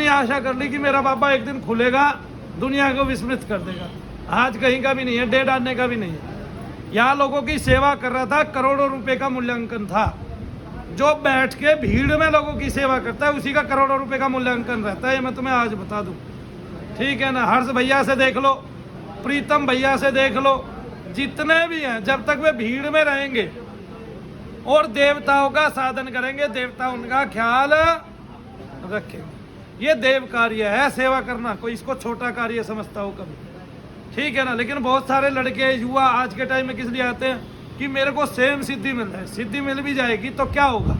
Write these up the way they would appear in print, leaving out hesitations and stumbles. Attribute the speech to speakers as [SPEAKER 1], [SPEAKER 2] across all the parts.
[SPEAKER 1] आशा कर ली कि मेरा बाबा एक दिन खुलेगा, दुनिया को विस्मृत कर देगा। आज कहीं का भी नहीं है, डेढ़ आने का भी नहीं है। यहाँ लोगों की सेवा कर रहा था, करोड़ों रुपए का मूल्यांकन था। जो बैठ के भीड़ में लोगों की सेवा करता है उसी का करोड़ों रुपए का मूल्यांकन रहता है, ये मैं तुम्हें आज बता दूं। ठीक है ना। हर्ष भैया से देख लो, प्रीतम भैया से देख लो, जितने भी हैं, जब तक वे भीड़ में रहेंगे और देवताओं का साधन करेंगे, देवता उनका ख्याल रखेंगे। ये देव कार्य है सेवा करना, कोई इसको छोटा कार्य समझता हो कभी। ठीक है ना। लेकिन बहुत सारे लड़के युवा आज के टाइम में किस लिए आते हैं कि मेरे को सेम सिद्धि मिल जाए। सिद्धि मिल भी जाएगी तो क्या होगा,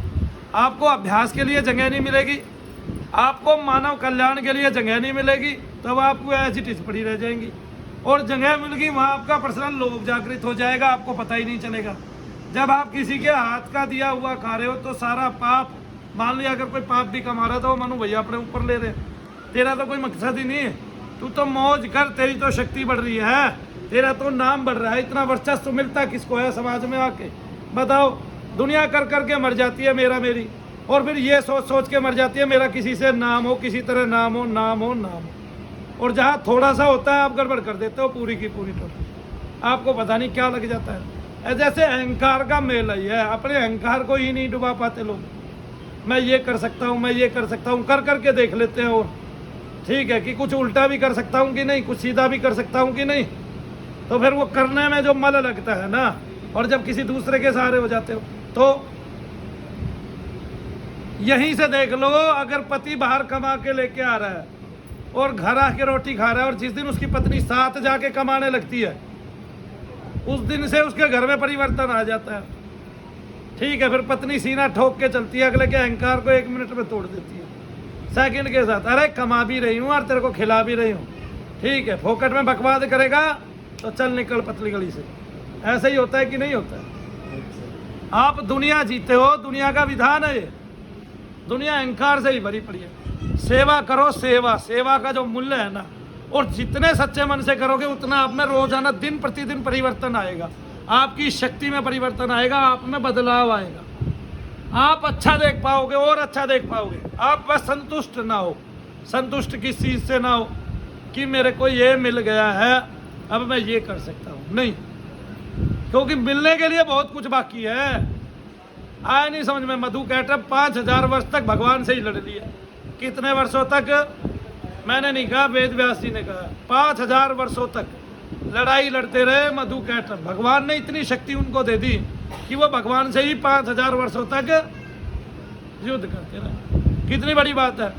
[SPEAKER 1] आपको अभ्यास के लिए जगह नहीं मिलेगी, आपको मानव कल्याण के लिए जगह नहीं मिलेगी, तब आपको ऐसी टिस पड़ी रह जाएंगी। और जगह मिल गई वहाँ आपका पर्सनल लोभ जागृत हो जाएगा, आपको पता ही नहीं चलेगा। जब आप किसी के हाथ का दिया हुआ खा रहे हो तो सारा पाप, मान लिया अगर कोई पाप भी कमा रहा था वो मनु भैया अपने ऊपर ले रहे, तेरा तो कोई मकसद ही नहीं है, तू तो मौज कर, तेरी तो शक्ति बढ़ रही है, तेरा तो नाम बढ़ रहा है। इतना वर्चस्व मिलता किसको है समाज में आके, बताओ। दुनिया कर करके मर जाती है मेरा मेरी, और फिर ये सोच सोच के मर जाती है मेरा किसी से नाम हो, किसी तरह नाम हो, नाम हो, नाम हो। और जहाँ थोड़ा सा होता है आप गड़बड़ कर देते हो पूरी की पूरी टोटल, आपको पता नहीं क्या लग जाता है। जैसे अहंकार का मेल ही है, अपने अहंकार को ही नहीं डुबा पाते लोग। मैं ये कर सकता हूँ, मैं ये कर सकता हूँ, कर करके देख लेते हैं। और ठीक है कि कुछ उल्टा भी कर सकता हूँ कि नहीं, कुछ सीधा भी कर सकता हूँ कि नहीं, तो फिर वो करने में जो मल लगता है ना, और जब किसी दूसरे के सहारे हो जाते हो तो यहीं से देख लो। अगर पति बाहर कमा के लेके आ रहा है और घर आके रोटी खा रहा है, और जिस दिन उसकी पत्नी साथ जाके कमाने लगती है उस दिन से उसके घर में परिवर्तन आ जाता है। ठीक है। फिर पत्नी सीना ठोक के चलती है, अगले के अहंकार को 1 मिनट में तोड़ देती है सेकंड के साथ। अरे कमा भी रही हूँ और तेरे को खिला भी रही हूँ, ठीक है, फोकट में बकवाद करेगा तो चल निकल पतली गली से। ऐसा ही होता है कि नहीं होता है? आप दुनिया जीते हो, दुनिया का विधान है ये। दुनिया अहंकार से ही भरी पड़ी है। सेवा करो, सेवा, सेवा का जो मूल्य है ना, और जितने सच्चे मन से करोगे उतना आप में रोजाना दिन प्रतिदिन परिवर्तन आएगा, आपकी शक्ति में परिवर्तन आएगा, आप में बदलाव आएगा, आप अच्छा देख पाओगे और अच्छा देख पाओगे। आप बस संतुष्ट ना हो। संतुष्ट किस चीज से ना हो कि मेरे को ये मिल गया है अब मैं ये कर सकता हूँ, नहीं, क्योंकि मिलने के लिए बहुत कुछ बाकी है। आया नहीं समझ में? मधु कैटअ 5000 वर्ष तक भगवान से ही लड़ लिया। कितने वर्षों तक? मैंने नहीं कहा, वेद व्यास जी ने कहा। 5000 वर्षों तक लड़ाई लड़ते रहे मधु कैटअ। भगवान ने इतनी शक्ति उनको दे दी कि वो भगवान से ही 5000 वर्षों तक युद्ध करते रहे। कितनी बड़ी बात है।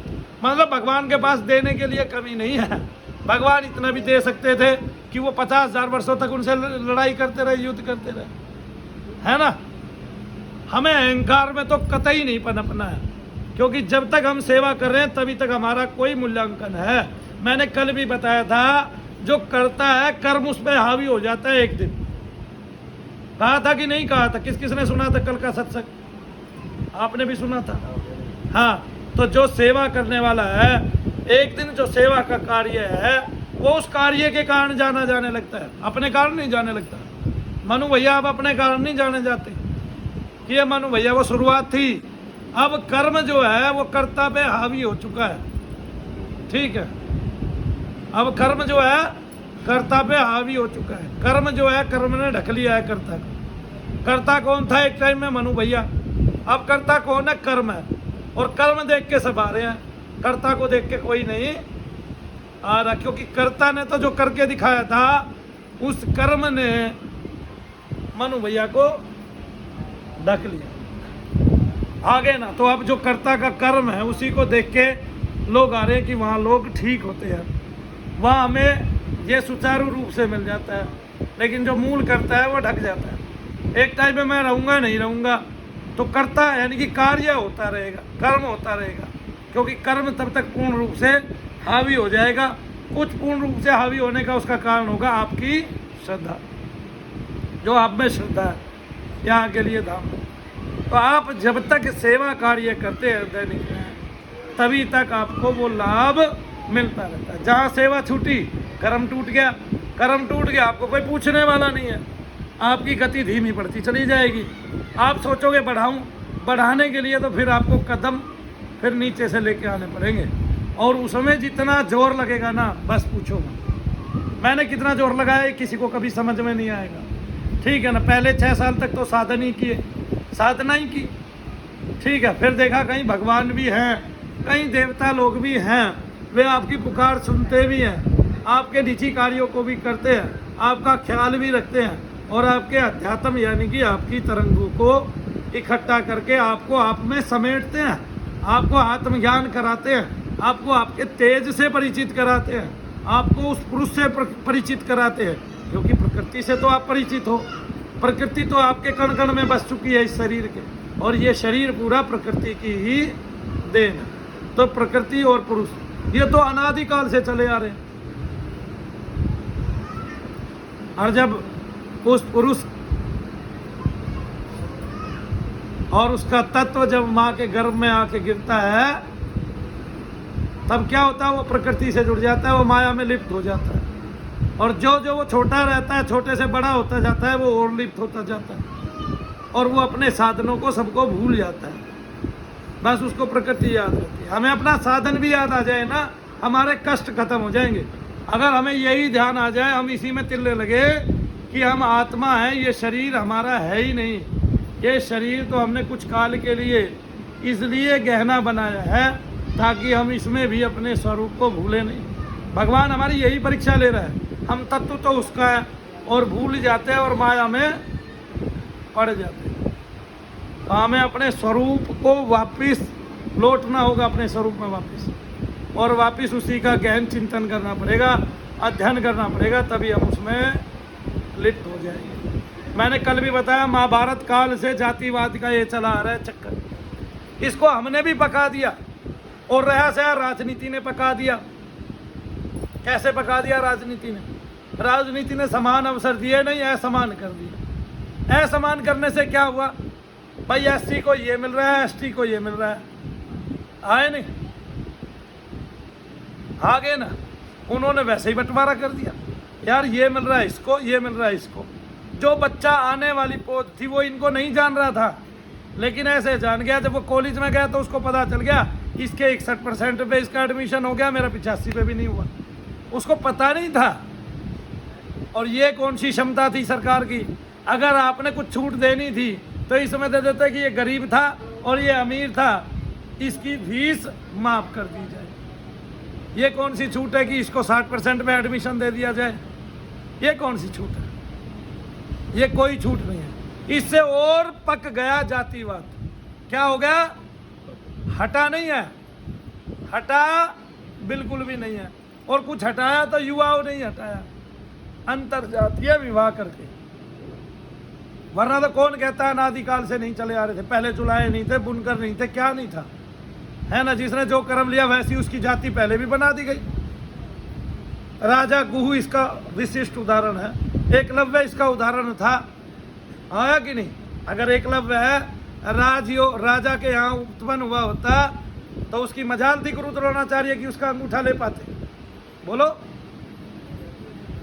[SPEAKER 1] मतलब भगवान के पास देने के लिए कमी नहीं है। भगवान इतना भी दे सकते थे कि वो 50,000 वर्षों तक उनसे लड़ाई करते रहे, युद्ध करते रहे, है ना। हमें अहंकार में तो कतई नहीं पनपना है, क्योंकि जब तक हम सेवा कर रहे हैं तभी तक हमारा कोई मूल्यांकन है। मैंने कल भी बताया था, जो करता है कर्म उस पर हावी हो जाता है एक दिन। कहा था कि नहीं कहा था? किस किसने सुना था कल का सत्संग? आपने भी सुना था। हाँ, तो जो सेवा करने वाला है एक दिन जो सेवा का कार्य है वो उस कार्य के कारण जाना जाने लगता है, अपने कारण नहीं जाने लगता। मनु भैया अब अपने कारण नहीं जाने जाते कि ये मनु भैया वो शुरुआत थी। अब कर्म जो है वो कर्ता पे हावी हो चुका है, ठीक है। अब कर्म जो है कर्ता पे हावी हो चुका है। कर्म जो है कर्म ने ढक लिया है कर्ता को। कर्ता कौन था एक टाइम में? मनु भैया। अब कर्ता कौन है? कर्म है। और कर्म देख के सब आ रहे हैं, कर्ता को देख के कोई नहीं आ रहा, क्योंकि कर्ता ने तो जो करके दिखाया था उस कर्म ने मनु भैया को ढक लिया। आगे ना तो अब जो कर्ता का कर्म है उसी को देख के लोग आ रहे हैं कि वहाँ लोग ठीक होते हैं, वहाँ हमें ये सुचारू रूप से मिल जाता है। लेकिन जो मूल करता है वो ढक जाता है। एक टाइम में मैं रहूँगा नहीं रहूँगा, तो कर्ता यानी कि कार्य होता रहेगा, कर्म होता रहेगा, क्योंकि कर्म तब तक पूर्ण रूप से हावी हो जाएगा। कुछ पूर्ण रूप से हावी होने का उसका कारण होगा आपकी श्रद्धा, जो आप में श्रद्धा है यहाँ के लिए धाम। तो आप जब तक सेवा कार्य करते हैं दैनिक में, तभी तक आपको वो लाभ मिलता रहता है। जहाँ सेवा छूटी, कर्म टूट गया, कर्म टूट गया, आपको कोई पूछने वाला नहीं है, आपकी गति धीमी पड़ती चली जाएगी। आप सोचोगे बढ़ाऊं, बढ़ाने के लिए तो फिर आपको कदम फिर नीचे से लेके आने पड़ेंगे। और उसमें जितना जोर लगेगा ना, बस पूछो मत। मैंने कितना जोर लगाया ये किसी को कभी समझ में नहीं आएगा, ठीक है ना। पहले 6 साल तक तो साधन ही किए, साधना ही की, ठीक है। फिर देखा कहीं भगवान भी हैं, कहीं देवता लोग भी हैं, वे आपकी पुकार सुनते भी हैं, आपके निजी कार्यों को भी करते हैं, आपका ख्याल भी रखते हैं, और आपके अध्यात्म यानी कि आपकी तरंगों को इकट्ठा करके आपको आप में समेटते हैं, आपको आत्मज्ञान कराते हैं, आपको आपके तेज से परिचित कराते हैं, आपको उस पुरुष से परिचित कराते हैं, क्योंकि प्रकृति से तो आप परिचित हो। प्रकृति तो आपके कण कण में बस चुकी है इस शरीर के, और ये शरीर पूरा प्रकृति की ही देन है। तो प्रकृति और पुरुष ये तो अनादिकाल से चले आ रहे हैं। और जब उस पुरुष और उसका तत्व जब माँ के गर्भ में आके गिरता है, तब क्या होता है, वो प्रकृति से जुड़ जाता है, वो माया में लिप्त हो जाता है। और जो जो वो छोटा रहता है, छोटे से बड़ा होता जाता है, वो और लिप्त होता जाता है, और वो अपने साधनों को सबको भूल जाता है। बस उसको प्रकृति याद रहती है। हमें अपना साधन भी याद आ जाए ना, हमारे कष्ट खत्म हो जाएंगे। अगर हमें यही ध्यान आ जाए, हम इसी में तिलने लगे कि हम आत्मा हैं, ये शरीर हमारा है ही नहीं, ये शरीर तो हमने कुछ काल के लिए इसलिए गहना बनाया है ताकि हम इसमें भी अपने स्वरूप को भूले नहीं। भगवान हमारी यही परीक्षा ले रहा है। हम तत्व तो उसका है और भूल जाते हैं और माया में पड़ जाते हैं। तो हमें अपने स्वरूप को वापस लौटना होगा, अपने स्वरूप में वापस, और वापस उसी का गहन चिंतन करना पड़ेगा, अध्ययन करना पड़ेगा, तभी हम उसमें लिप्त हो जाएंगे। मैंने कल भी बताया, महाभारत काल से जातिवाद का ये चला आ रहा है चक्कर। इसको हमने भी पका दिया, और रहा से राजनीति ने पका दिया। कैसे पका दिया राजनीति ने? राजनीति ने समान अवसर दिए नहीं, असमान कर दिया। असमान करने से क्या हुआ भाई, एससी को ये मिल रहा है, एसटी को ये मिल रहा है, आए नहीं, आ गए ना। उन्होंने वैसे ही बंटवारा कर दिया, यार ये मिल रहा है इसको, ये मिल रहा है इसको। जो बच्चा आने वाली पौध थी वो इनको नहीं जान रहा था, लेकिन ऐसे जान गया। जब वो कॉलेज में गया तो उसको पता चल गया इसके 61% पे इसका एडमिशन हो गया, मेरा 85 पे भी नहीं हुआ। उसको पता नहीं था। और ये कौन सी क्षमता थी सरकार की? अगर आपने कुछ छूट देनी थी तो इस समय दे देते कि ये गरीब था और ये अमीर था, इसकी फीस माफ कर दी जाए। ये कौन सी छूट है कि इसको 60% में एडमिशन दे दिया जाए? ये कौन सी छूट है? ये कोई छूट नहीं है। इससे और पक गया जातिवाद। क्या हो गया? हटा नहीं है, हटा बिल्कुल भी नहीं है। और कुछ हटाया तो युवाओं ने ही हटाया, अंतर जातीय विवाह करके। वरना तो कौन कहता है अनादिकाल से नहीं चले आ रहे थे? पहले चुलाए नहीं थे, बुनकर नहीं थे, क्या नहीं था, है ना। जिसने जो कर्म लिया वैसी उसकी जाति पहले भी बना दी गई। राजा गुहू इसका विशिष्ट उदाहरण है। एकलव्य इसका उदाहरण था, आया कि नहीं? अगर एकलव्य है राजा के यहाँ उत्पन्न हुआ होता तो उसकी मजाल थी गुरु द्रोणाचार्य की उसका अंगूठा ले पाते? बोलो।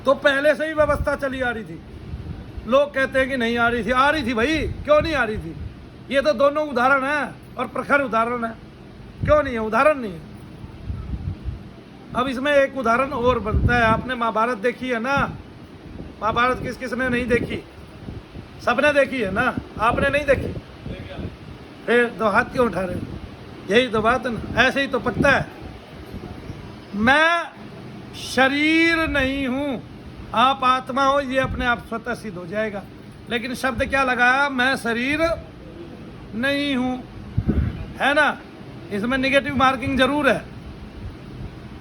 [SPEAKER 1] तो पहले से ही व्यवस्था चली आ रही थी। लोग कहते हैं कि नहीं आ रही थी भाई। क्यों नहीं आ रही थी? ये तो दोनों उदाहरण है और प्रखर उदाहरण है। क्यों नहीं है? उदाहरण नहीं है। अब इसमें एक उदाहरण और बनता है। आपने महाभारत देखी है ना? महाभारत किस किसने नहीं देखी? सबने देखी है ना? आपने नहीं देखी? फिर दो हाथ क्यों उठा रहे हो? यही तो बात है ना। ऐसे ही तो पकता है। मैं शरीर नहीं हूं, आप आत्मा हो, ये अपने आप स्वतः सिद्ध हो जाएगा। लेकिन शब्द क्या लगाया? मैं शरीर नहीं हूं, है ना। इसमें निगेटिव मार्किंग जरूर है।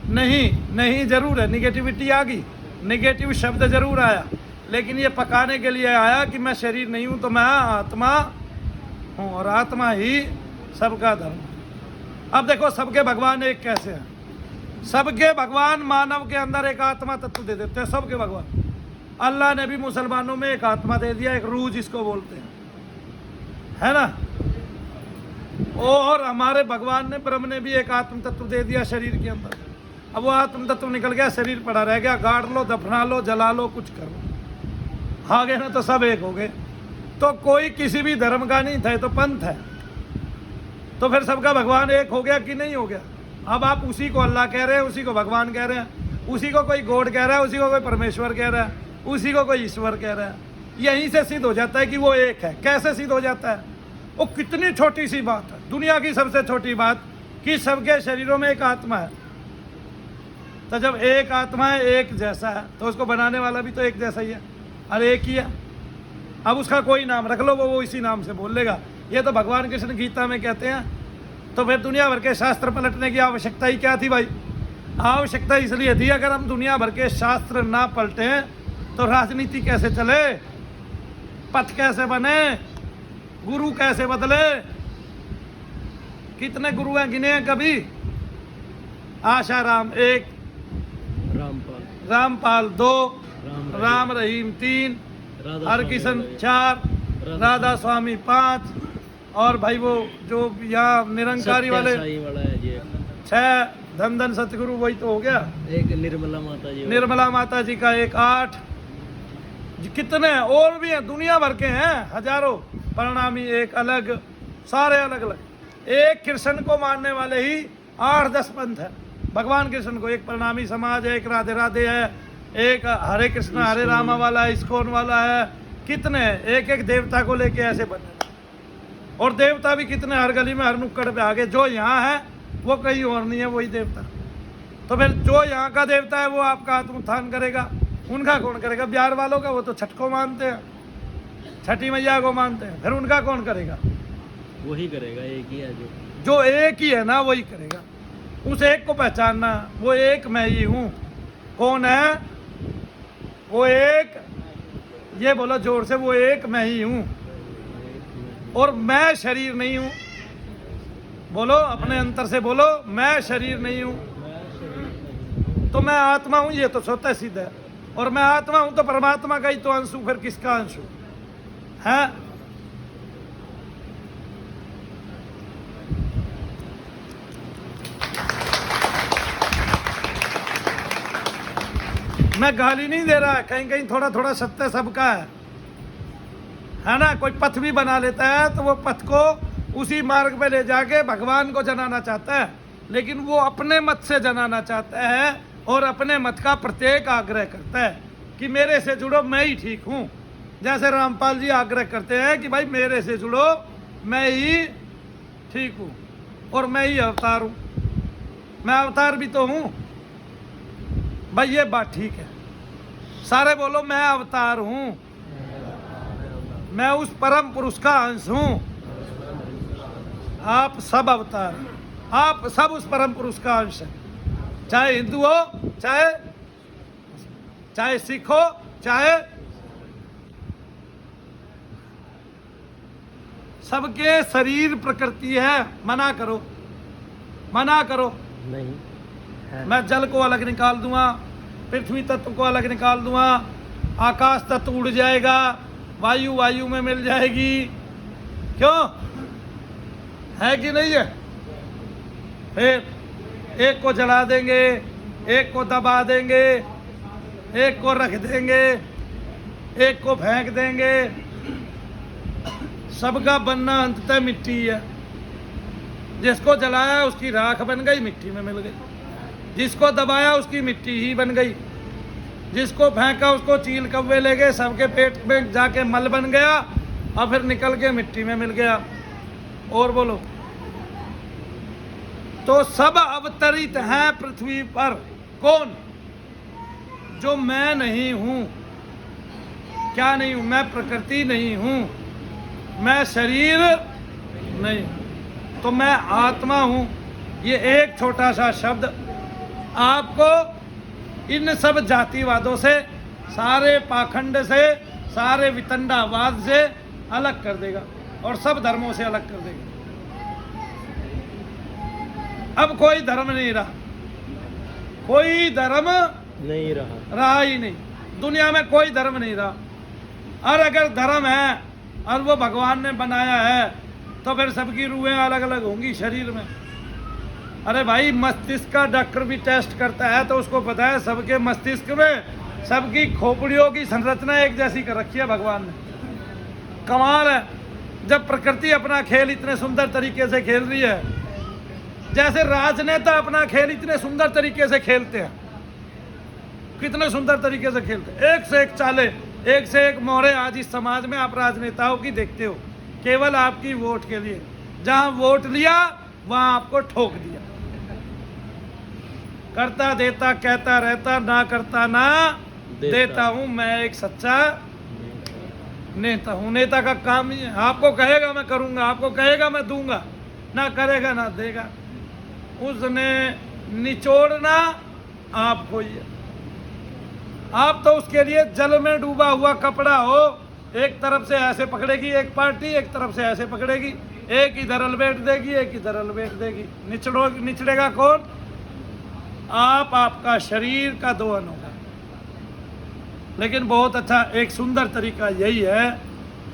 [SPEAKER 1] नहीं जरूर है, निगेटिविटी आ गई, निगेटिव शब्द जरूर आया, लेकिन ये पकाने के लिए आया कि मैं शरीर नहीं हूं, तो मैं आत्मा हूं, और आत्मा ही सबका धर्म। अब देखो, सबके भगवान एक कैसे हैं? सबके भगवान मानव के अंदर एक आत्मा तत्व दे देते हैं। सबके भगवान। अल्लाह ने भी मुसलमानों में एक आत्मा दे दिया, एक रूह जिसको बोलते हैं, है ना। और हमारे भगवान ने, ब्रह्म ने भी एक आत्म तत्व दे दिया शरीर के अंदर। अब वो आत्म तत्व निकल गया, शरीर पड़ा रह गया। गाड़ लो, दफना लो, जला लो, कुछ करो, आ गए ना, तो सब एक हो गए। तो कोई किसी भी धर्म का नहीं था, तो पंथ है। तो फिर सबका भगवान एक हो गया कि नहीं हो गया? अब आप उसी को अल्लाह कह रहे हैं, उसी को भगवान कह रहे हैं, उसी को कोई गॉड कह रहा है, उसी को कोई परमेश्वर कह रहा है, उसी को कोई ईश्वर कह रहा है। यहीं से सिद्ध हो जाता है कि वो एक है। कैसे सिद्ध हो जाता है? वो कितनी छोटी सी बात है, दुनिया की सबसे छोटी बात, कि सबके शरीरों में एक आत्मा है। तो जब एक आत्मा है, एक जैसा है, तो उसको बनाने वाला भी तो एक जैसा ही है और एक ही है। अब उसका कोई नाम रख लो, वो इसी नाम से बोल लेगा। ये तो भगवान कृष्ण गीता में कहते हैं। तो फिर दुनिया भर के शास्त्र पलटने की आवश्यकता ही क्या थी भाई? आवश्यकता इसलिए थी, अगर हम दुनिया भर के शास्त्र ना पलटें तो राजनीति कैसे चले, पथ कैसे बने, गुरु कैसे बदले? कितने गुरु हैं गिने हैं कभी? आशाराम 1, रामपाल 2, राम रहीम 3, हरकिशन 4, राधा स्वामी 5, और भाई वो जो यहाँ निरंकारी वाले 6, धन सतगुरु, वही तो हो गया।
[SPEAKER 2] एक
[SPEAKER 1] निर्मला माता जी का एक 8, कितने और भी हैं, दुनिया भर के हैं हजारों। प्रणामी एक अलग, सारे अलग अलग। एक कृष्ण को मानने वाले ही 8-10 पंथ है। भगवान कृष्ण को एक प्रणामी समाज है, एक राधे राधे है, एक हरे कृष्ण हरे रामा वाला है, इस्कॉन वाला है, कितने एक एक देवता को लेके ऐसे बने। और देवता भी कितने, हर गली में हर नुक्कड़ पे आगे। जो यहाँ है वो कहीं और नहीं है, वही देवता। तो फिर जो यहाँ का देवता है वो आपका आत्मोत्थान करेगा, उनका कौन करेगा? बिहार वालों का, वो तो छठ को मानते हैं, छठी मैया को मानते हैं, फिर उनका कौन करेगा?
[SPEAKER 2] वही करेगा, एक ही है
[SPEAKER 1] जो एक ही है ना, वही करेगा। उस एक को पहचानना, वो एक मैं ही हूँ। कौन है वो एक? ये बोलो जोर से, वो एक मैं ही हूँ। और मैं शरीर नहीं हूँ। बोलो अपने अंतर से, बोलो मैं शरीर नहीं हूँ। तो मैं आत्मा हूँ, ये तो स्वतः सिद्ध है। और मैं आत्मा हूँ तो परमात्मा का ही तो अंश हूँ, फिर किसका अंश हूँ? है मैं गाली नहीं दे रहा है, कहीं कहीं थोड़ा थोड़ा सत्य सबका है ना। कोई पथ भी बना लेता है तो वो पथ को उसी मार्ग पे ले जाके भगवान को जनाना चाहता है, लेकिन वो अपने मत से जनाना चाहता है और अपने मत का प्रत्येक आग्रह करता है कि मेरे से जुड़ो, मैं ही ठीक हूँ। जैसे रामपाल जी आग्रह करते हैं कि भाई मेरे से जुड़ो, मैं ही ठीक हूँ और मैं ही अवतार हूँ। मैं अवतार भी तो हूँ भाई, ये बात ठीक है। सारे बोलो मैं अवतार हूँ, मैं उस परम पुरुष का अंश हूँ। आप सब अवतार, आप सब उस परम पुरुष का अंश है। चाहे हिंदू हो, चाहे सिख हो, चाहे सबके शरीर प्रकृति है। मना करो, मना करो
[SPEAKER 2] नहीं है।
[SPEAKER 1] मैं जल को अलग निकाल दूंगा, पृथ्वी तत्व को अलग निकाल दूंगा, आकाश तत्व उड़ जाएगा, वायु वायु में मिल जाएगी। क्यों? है कि नहीं है? फिर एक को जला देंगे, एक को दबा देंगे, एक को रख देंगे, एक को फेंक देंगे। सबका बनना अंततः मिट्टी है। जिसको जलाया उसकी राख बन गई, मिट्टी में मिल गई। जिसको दबाया उसकी मिट्टी ही बन गई। जिसको फेंका उसको चील कौवे ले गए, सबके पेट में जाके मल बन गया और फिर निकल के मिट्टी में मिल गया। और बोलो, तो सब अवतरित हैं पृथ्वी पर। कौन? जो मैं नहीं हूं। क्या नहीं हूं? मैं प्रकृति नहीं हूं, मैं शरीर नहीं हूं, तो मैं आत्मा हूं। ये एक छोटा सा शब्द आपको इन सब जातिवादों से, सारे पाखंड से, सारे वितंडावाद से अलग कर देगा और सब धर्मों से अलग कर देगा। अब कोई धर्म नहीं रहा, कोई धर्म
[SPEAKER 2] नहीं
[SPEAKER 1] रहा ही नहीं। दुनिया में कोई धर्म नहीं रहा। और अगर धर्म है और वो भगवान ने बनाया है तो फिर सबकी रूहें अलग अलग होंगी शरीर में। अरे भाई, मस्तिष्क का डॉक्टर भी टेस्ट करता है तो उसको पता है सबके मस्तिष्क में सबकी खोपड़ियों की संरचना एक जैसी कर रखी है भगवान ने। कमाल है। जब प्रकृति अपना खेल इतने सुंदर तरीके से खेल रही है जैसे राजनेता अपना खेल इतने सुंदर तरीके से खेलते हैं, कितने सुंदर तरीके से खेलते हैं, एक से एक चाले, एक से एक मोहरे आज इस समाज में आप राजनेताओं की देखते हो, केवल आपकी वोट के लिए। जहां वोट लिया वहां आपको ठोक दिया। करता देता कहता रहता, ना करता ना देता हूं, मैं एक सच्चा नेता हूं। नेता का काम ही है, आपको कहेगा मैं करूंगा, आपको कहेगा मैं दूंगा, ना करेगा ना देगा। उसने निचोड़ना आपको ही है। आप तो उसके लिए जल में डूबा हुआ कपड़ा हो, एक तरफ से ऐसे पकड़ेगी एक पार्टी, एक तरफ से ऐसे पकड़ेगी, एक इधर अलबेट देगी, एक इधर अलबेट देगी। निचड़ेगा कौन? आप, आपका शरीर का दोहन होगा। लेकिन बहुत अच्छा एक सुंदर तरीका यही है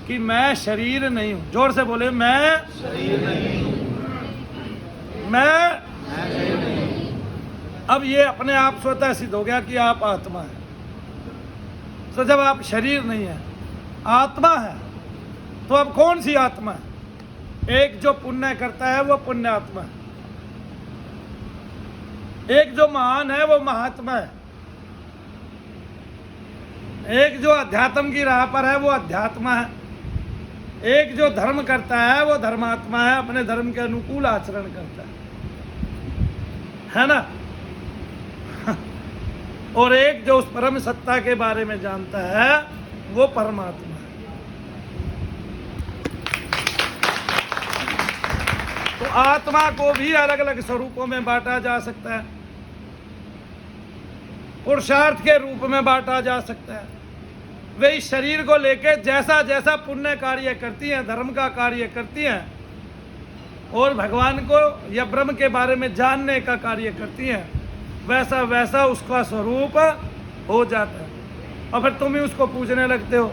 [SPEAKER 1] कि मैं शरीर नहीं हूं। जोर से बोले, मैं शरीर नहीं हूं। मैं अब ये अपने आप स्वतः सिद्ध हो गया कि आप आत्मा है। तो जब आप शरीर नहीं है, आत्मा है, तो अब कौन सी आत्मा है? एक जो पुण्य करता है वो पुण्य आत्मा है, एक जो महान है वो महात्मा है, एक जो अध्यात्म की राह पर है वो अध्यात्मा है, एक जो धर्म करता है वो धर्मात्मा है, अपने धर्म के अनुकूल आचरण करता है ना। और एक जो उस परम सत्ता के बारे में जानता है वो परमात्मा है। तो आत्मा को भी अलग अलग स्वरूपों में बांटा जा सकता है, पुरुषार्थ के रूप में बांटा जा सकता है। वे इस शरीर को लेकर जैसा जैसा पुण्य कार्य करती हैं, धर्म का कार्य करती हैं, और भगवान को या ब्रह्म के बारे में जानने का कार्य करती हैं, वैसा वैसा उसका स्वरूप हो जाता है। और फिर तुम ही उसको पूजने लगते हो,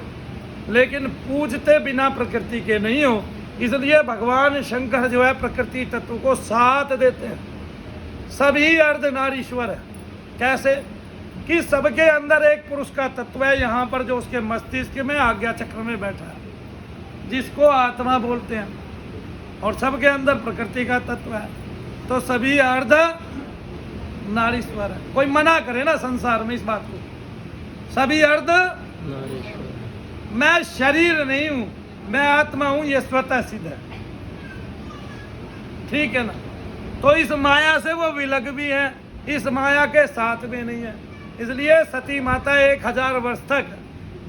[SPEAKER 1] लेकिन पूजते बिना प्रकृति के नहीं हो। इसलिए भगवान शंकर जो है प्रकृति तत्व को साथ देते हैं। सभी अर्धनारीश्वर है। कैसे कि सबके अंदर एक पुरुष का तत्व है, यहाँ पर जो उसके मस्तिष्क में आज्ञा चक्र में बैठा है, जिसको आत्मा बोलते हैं, और सबके अंदर प्रकृति का तत्व है। तो सभी अर्ध नारीश्वर है। कोई मना करे ना संसार में इस बात को, सभी अर्ध नारीश्वर। मैं शरीर नहीं हूं, मैं आत्मा हूं, ये स्वतः सिद्ध है। ठीक है ना। तो इस माया से वो विलग भी है, इस माया के साथ में नहीं है। इसलिए सती माता 1000 वर्ष तक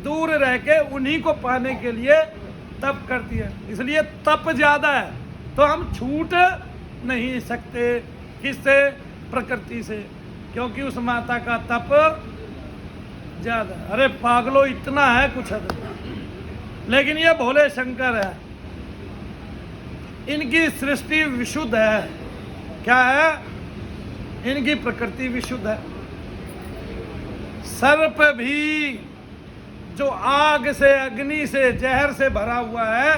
[SPEAKER 1] दूर रह के उन्हीं को पाने के लिए तप करती है। इसलिए तप ज्यादा है, तो हम छूट नहीं सकते किससे? प्रकृति से, क्योंकि उस माता का तप ज्यादा। अरे पागलो, इतना है कुछ हद। लेकिन ये भोले शंकर है, इनकी सृष्टि विशुद्ध है। क्या है? इनकी प्रकृति विशुद्ध है। सर्प भी जो आग से, अग्नि से, जहर से भरा हुआ है,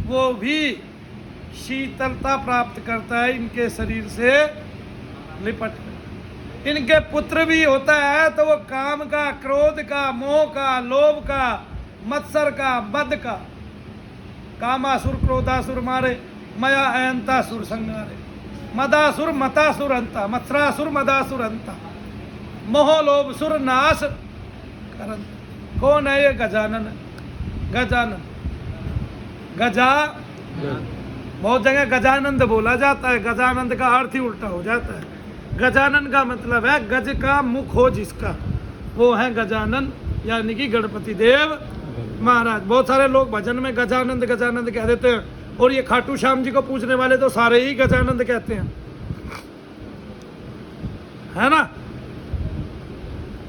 [SPEAKER 1] वो भी शीतलता प्राप्त करता है इनके शरीर से लिपट। इनके पुत्र भी होता है तो वो काम का, क्रोध का, मोह का, लोभ का, मत्सर का, मद का। कामासुर क्रोधासुर मारे, मया अयंतासुर संगारे, मदासुर मतासुर अंता, मत्सरासुर मदासुर अंता, मोह लोभ सुर नाश करन। कौन है ये? गजानन। गजानन, गजा, बहुत जगह गजानंद बोला जाता है, गजानंद का अर्थ ही उल्टा हो जाता है। गजानन का मतलब है गज का मुख हो जिसका, वो है गजानन, यानी कि गणपति देव महाराज। बहुत सारे लोग भजन में गजानंद गजानंद कह देते हैं, और ये खाटू श्याम जी को पूजने वाले तो सारे ही गजानंद कहते हैं, है ना।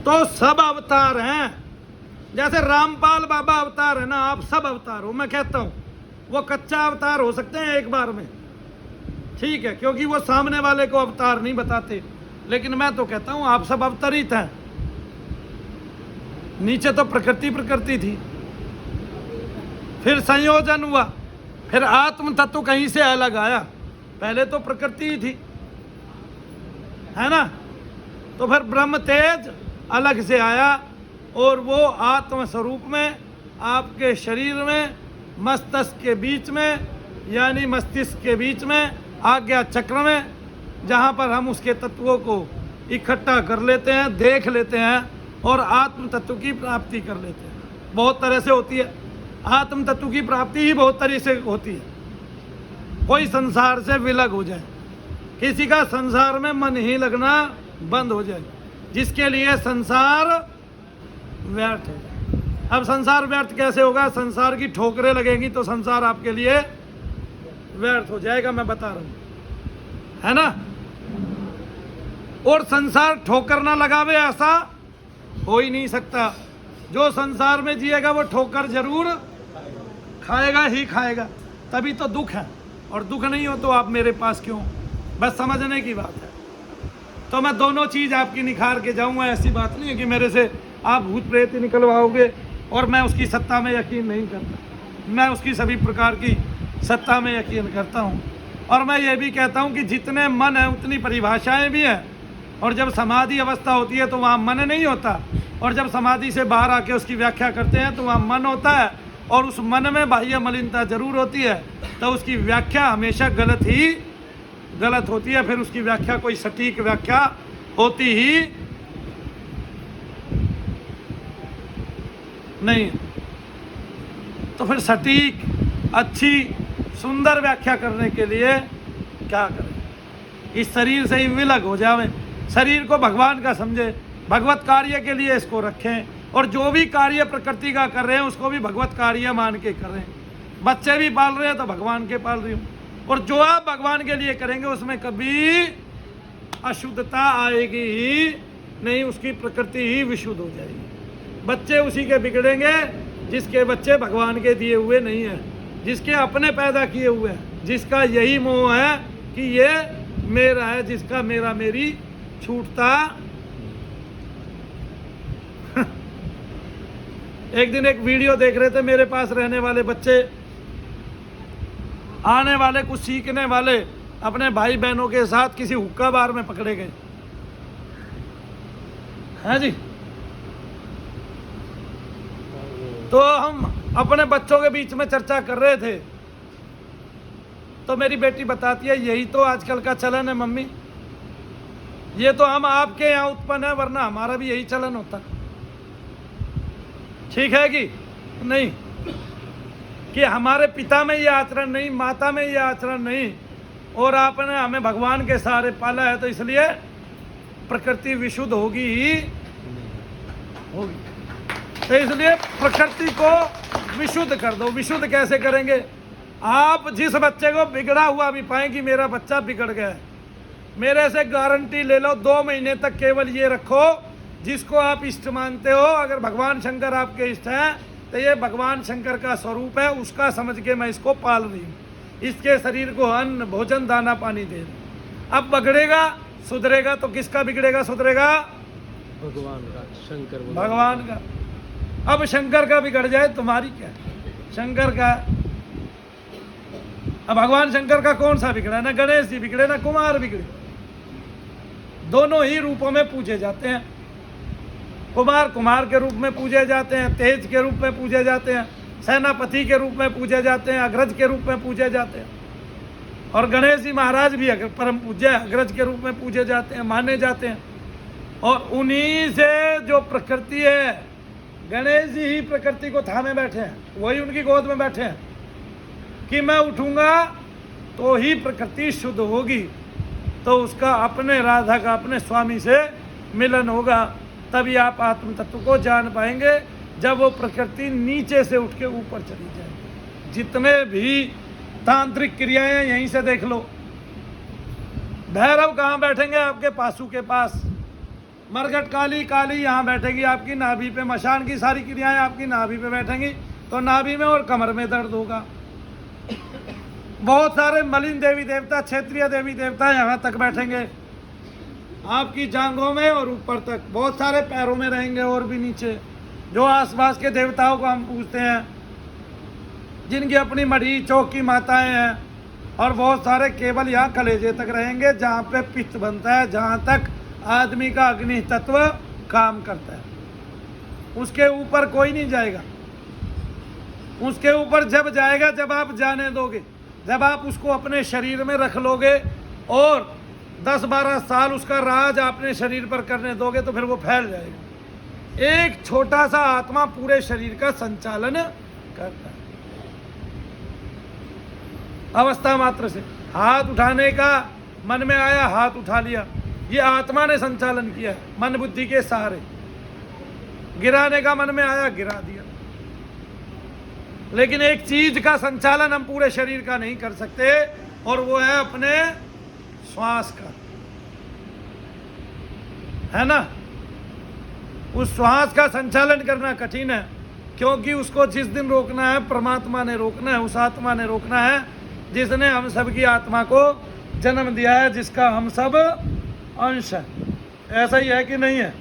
[SPEAKER 1] तो सब अवतार हैं। जैसे रामपाल बाबा अवतार है ना, आप सब अवतार हो। मैं कहता हूं वो कच्चा अवतार हो सकते हैं एक बार में, ठीक है, क्योंकि वो सामने वाले को अवतार नहीं बताते। लेकिन मैं तो कहता हूं आप सब अवतरित हैं। नीचे तो प्रकृति थी, फिर संयोजन हुआ, फिर आत्म तत्व कहीं से अलग आया। पहले तो प्रकृति ही थी, है ना। तो फिर ब्रह्म तेज अलग से आया, और वो आत्म स्वरूप में आपके शरीर में, मस्तिष्क के बीच में, यानी मस्तिष्क के बीच में, आज्ञा चक्र में जहाँ पर हम उसके तत्वों को इकट्ठा कर लेते हैं, देख लेते हैं और आत्म तत्व की प्राप्ति कर लेते हैं। बहुत तरह से होती है आत्म तत्व की प्राप्ति ही, बहुत तरह से होती है। कोई संसार से विलग हो जाए, किसी का संसार में मन ही लगना बंद हो जाए, जिसके लिए संसार व्यर्थ है। अब संसार व्यर्थ कैसे होगा? संसार की ठोकरें लगेंगी तो संसार आपके लिए व्यर्थ हो जाएगा, मैं बता रहा हूं, है ना। और संसार ठोकर ना लगावे ऐसा हो ही नहीं सकता। जो संसार में जिएगा वो ठोकर जरूर खाएगा ही खाएगा, तभी तो दुख है। और दुख नहीं हो तो आप मेरे पास क्यों? बस समझने की बात है। तो मैं दोनों चीज आपकी निखार के जाऊंगा। ऐसी बात नहीं है कि मेरे से आप भूत प्रेत ही निकलवाओगे और मैं उसकी सत्ता में यकीन नहीं करता। मैं उसकी सभी प्रकार की सत्ता में यकीन करता हूँ। और मैं ये भी कहता हूँ कि जितने मन है उतनी परिभाषाएं भी हैं। और जब समाधि अवस्था होती है तो वहाँ मन नहीं होता, और जब समाधि से बाहर आके उसकी व्याख्या करते हैं तो वहाँ मन होता है। और उस मन में बाह्य मलिनता जरूर होती है, तो उसकी व्याख्या हमेशा गलत होती है। फिर उसकी व्याख्या कोई सटीक व्याख्या होती ही नहीं। तो फिर सटीक, अच्छी, सुंदर व्याख्या करने के लिए क्या करें? इस शरीर से ही विलग हो जावे, शरीर को भगवान का समझे, भगवत कार्य के लिए इसको रखें। और जो भी कार्य प्रकृति का कर रहे हैं उसको भी भगवत कार्य मान के कर रहे हैं। बच्चे भी पाल रहे हैं तो भगवान के पाल रही हूँ। और जो आप भगवान के लिए करेंगे उसमें कभी अशुद्धता आएगी ही नहीं, उसकी प्रकृति ही विशुद्ध हो जाएगी। बच्चे उसी के बिगड़ेंगे जिसके बच्चे भगवान के दिए हुए नहीं है, जिसके अपने पैदा किए हुए हैं, जिसका यही मोह है कि ये मेरा है, जिसका मेरा मेरी छूटता। एक दिन एक वीडियो देख रहे थे, मेरे पास रहने वाले बच्चे, आने वाले कुछ सीखने वाले अपने भाई बहनों के साथ किसी हुक्का बार में पकड़े गए हैं जी। तो हम अपने बच्चों के बीच में चर्चा कर रहे थे, तो मेरी बेटी बताती है यही तो आजकल का चलन है मम्मी, ये तो हम आपके यहाँ उत्पन्न है, वरना हमारा भी यही चलन होता। ठीक है कि नहीं? कि हमारे पिता में ये आचरण नहीं, माता में ये आचरण नहीं, और आपने हमें भगवान के सहारे पाला है, तो इसलिए प्रकृति विशुद्ध होगी ही होगी। तो इसलिए प्रकृति को विशुद्ध कर दो। विशुद्ध कैसे करेंगे? आप जिस बच्चे को बिगड़ा हुआ भी पाएं कि मेरा बच्चा बिगड़ गया है, मेरे से गारंटी ले लो 2 महीने तक केवल ये रखो जिसको आप इष्ट मानते हो। अगर भगवान शंकर आपके इष्ट हैं तो ये भगवान शंकर का स्वरूप है, उसका समझ के मैं इसको पाल रही हूँ, इसके शरीर को अन्न भोजन दाना पानी दे रही हूँ। अब बिगड़ेगा सुधरेगा तो किसका बिगड़ेगा सुधरेगा?
[SPEAKER 2] भगवान का, शंकर
[SPEAKER 1] भगवान का। अब शंकर का बिगड़ जाए तुम्हारी क्या? शंकर का। अब भगवान शंकर का कौन सा बिगड़ा? ना गणेश जी बिगड़े ना कुमार बिगड़े, दोनों ही रूपों में पूजे जाते हैं। कुमार कुमार के रूप में पूजे जाते हैं, तेज के रूप में पूजे जाते हैं, सेनापति के रूप में पूजे जाते हैं, अग्रज के रूप में पूजे जाते हैं। और गणेश जी महाराज भी परम पूज्य अग्रज के रूप में पूजे जाते हैं, माने जाते हैं। और उन्हीं से जो प्रकृति है, गणेश जी ही प्रकृति को थामे बैठे हैं, वही उनकी गोद में बैठे हैं कि मैं उठूंगा तो ही प्रकृति शुद्ध होगी, तो उसका अपने राधा का अपने स्वामी से मिलन होगा। तभी आप आत्म तत्व को जान पाएंगे, जब वो प्रकृति नीचे से उठ के ऊपर चली जाएगी। जितने भी तांत्रिक क्रियाएं यहीं से देख लो। भैरव कहाँ बैठेंगे? आपके पासू के पास। मरघट काली काली यहाँ बैठेगी आपकी नाभि पे। मशान की सारी क्रियाएं आपकी नाभि पे बैठेंगी, तो नाभि में और कमर में दर्द होगा। बहुत सारे मलिन देवी देवता, क्षेत्रीय देवी देवता यहाँ तक बैठेंगे आपकी जांघों में और ऊपर तक। बहुत सारे पैरों में रहेंगे और भी नीचे। जो आसपास के देवताओं को हम पूछते हैं, जिनकी अपनी मढ़ी चौकी माताएं हैं, और बहुत सारे केवल यहाँ कलेजे तक रहेंगे, जहाँ पे पित्त बनता है, जहाँ तक आदमी का अग्नि तत्व काम करता है। उसके ऊपर कोई नहीं जाएगा। उसके ऊपर जब जाएगा जब आप जाने दोगे, जब आप उसको अपने शरीर में रख लोगे और 10-12 साल उसका राज आपने शरीर पर करने दोगे तो फिर वो फैल जाएगा। एक छोटा सा आत्मा पूरे शरीर का संचालन करता है अवस्था मात्र से। हाथ उठाने का मन में आया, हाथ उठा लिया, ये आत्मा ने संचालन किया है मन बुद्धि के सहारे। गिराने का मन में आया, गिरा दिया। लेकिन एक चीज का संचालन हम पूरे शरीर का नहीं कर सकते, और वो है अपने श्वास का, है ना। उस श्वास का संचालन करना कठिन है, क्योंकि उसको जिस दिन रोकना है परमात्मा ने रोकना है, उस आत्मा ने रोकना है जिसने हम सब की आत्मा को जन्म दिया है, जिसका हम सब अंश है। ऐसा ही है कि नहीं है?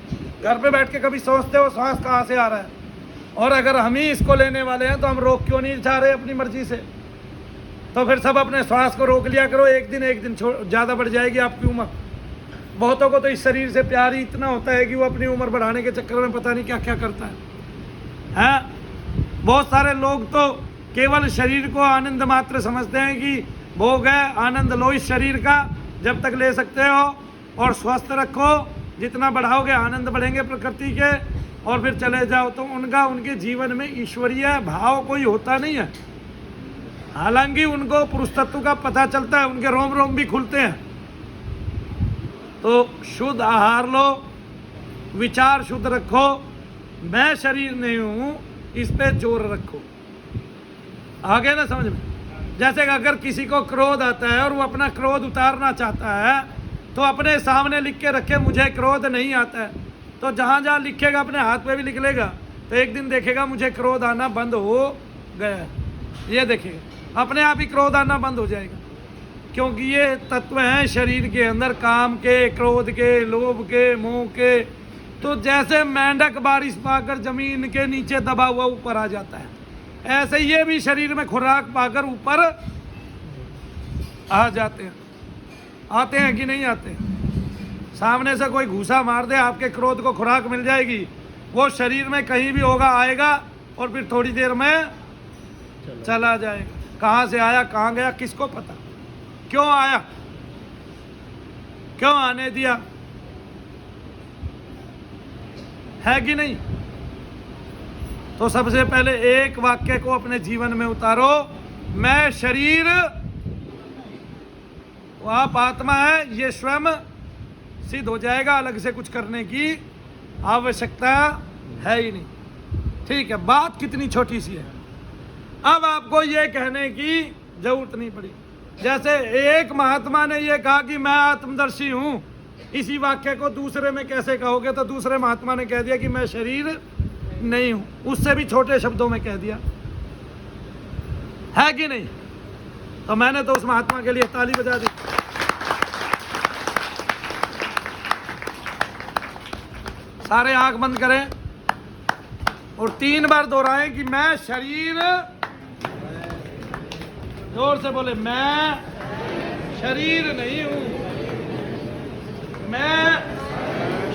[SPEAKER 1] घर पे बैठ के कभी सोचते हो श्वास कहाँ से आ रहा है? और अगर हम ही इसको लेने वाले हैं तो हम रोक क्यों नहीं जा रहे अपनी मर्जी से? तो फिर सब अपने श्वास को रोक लिया करो। एक दिन ज़्यादा बढ़ जाएगी आपकी उम्र। बहुतों को तो इस शरीर से प्यार ही इतना होता है कि वो अपनी उम्र बढ़ाने के चक्कर में पता नहीं क्या क्या करता है। बहुत सारे लोग तो केवल शरीर को आनंद मात्र समझते हैं कि भोग है, आनंद लो इस शरीर का जब तक ले सकते हो, और स्वस्थ रखो, जितना बढ़ाओगे आनंद बढ़ेंगे प्रकृति के, और फिर चले जाओ। तो उनके जीवन में ईश्वरीय भाव कोई होता नहीं है। हालांकि उनको पुरुष तत्व का पता चलता है, उनके रोम रोम भी खुलते हैं। तो शुद्ध आहार लो, विचार शुद्ध रखो, मैं शरीर नहीं हूँ, इस पे जोर रखो। आगे ना समझ में? जैसे अगर किसी को क्रोध आता है और वो अपना क्रोध उतारना चाहता है, तो अपने सामने लिख के रखे मुझे क्रोध नहीं आता है। तो जहाँ जहाँ लिखेगा अपने हाथ पे भी लिख लेगा, तो एक दिन देखेगा मुझे क्रोध आना बंद हो गया है। ये देखिएगा अपने आप ही क्रोध आना बंद हो जाएगा, क्योंकि ये तत्व हैं शरीर के अंदर, काम के, क्रोध के, लोभ के, मोह के। तो जैसे मेंढक बारिश पाकर जमीन के नीचे दबा हुआ ऊपर आ जाता है, ऐसे ये भी शरीर में खुराक पाकर ऊपर आ जाते हैं। आते हैं कि नहीं आते? सामने से कोई घूसा मार दे, आपके क्रोध को खुराक मिल जाएगी। वो शरीर में कहीं भी होगा, आएगा और फिर थोड़ी देर में चला जाएगा। कहाँ से आया, कहाँ गया, किसको पता? क्यों आया, क्यों आने दिया, है कि नहीं? तो सबसे पहले एक वाक्य को अपने जीवन में उतारो, मैं शरीर, वो आप आत्मा है, ये स्वयं सिद्ध हो जाएगा। अलग से कुछ करने की आवश्यकता है ही नहीं। ठीक है, बात कितनी छोटी सी है। अब आपको ये कहने की जरूरत नहीं पड़ी। जैसे एक महात्मा ने ये कहा कि मैं आत्मदर्शी हूं, इसी वाक्य को दूसरे में कैसे कहोगे? तो दूसरे महात्मा ने कह दिया कि मैं शरीर नहीं हूं, उससे भी छोटे शब्दों में कह दिया, है कि नहीं? तो मैंने तो उस महात्मा के लिए ताली बजा दी। सारे आंख बंद करें और 3 बार दोहराएं कि मैं शरीर, जोर से बोले, मैं शरीर नहीं हूं, मैं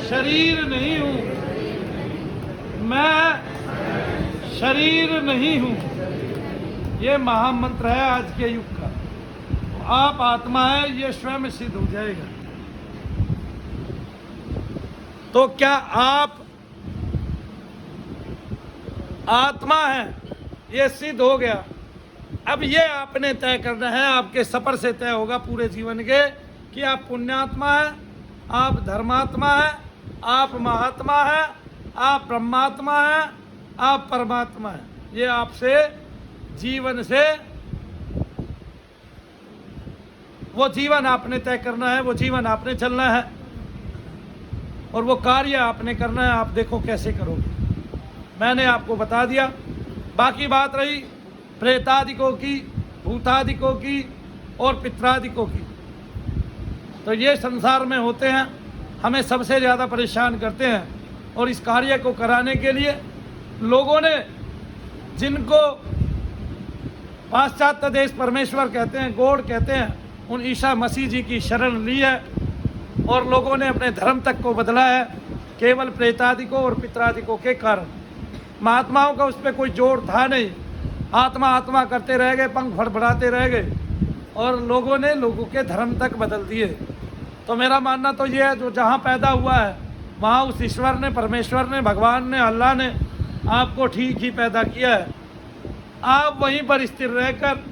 [SPEAKER 1] शरीर नहीं हूं, मैं शरीर नहीं हूं। ये महामंत्र है आज के युग का। आप आत्मा है, ये स्वयं सिद्ध हो जाएगा। तो क्या आप आत्मा है, ये सिद्ध हो गया। अब ये आपने तय करना है, आपके सफर से तय होगा पूरे जीवन के, कि आप पुण्यात्मा है, आप धर्मात्मा है, आप महात्मा है, आप ब्रह्मात्मा है, आप परमात्मा है। ये आपसे जीवन से, वो जीवन आपने तय करना है, वो जीवन आपने चलना है, और वो कार्य आपने करना है। आप देखो कैसे करोगे। मैंने आपको बता दिया। बाकी बात रही प्रेतादिकों की, भूतादिकों की और पितरादिकों की, तो ये संसार में होते हैं, हमें सबसे ज़्यादा परेशान करते हैं। और इस कार्य को कराने के लिए लोगों ने, जिनको पाश्चात्य देश परमेश्वर कहते हैं, गॉड कहते हैं, उन ईसा मसीह जी की शरण ली है, और लोगों ने अपने धर्म तक को बदला है केवल प्रेतादिकों और पितरादिकों के कारण। महात्माओं का उस पर कोई जोर था नहीं, आत्मा आत्मा करते रह गए, पंख फड़फड़ाते रह गए, और लोगों ने लोगों के धर्म तक बदल दिए। तो मेरा मानना तो ये है, जो जहाँ पैदा हुआ है वहाँ उस ईश्वर ने, परमेश्वर ने, भगवान ने, अल्लाह ने आपको ठीक ही पैदा किया है। आप वहीं पर स्थिर रहकर,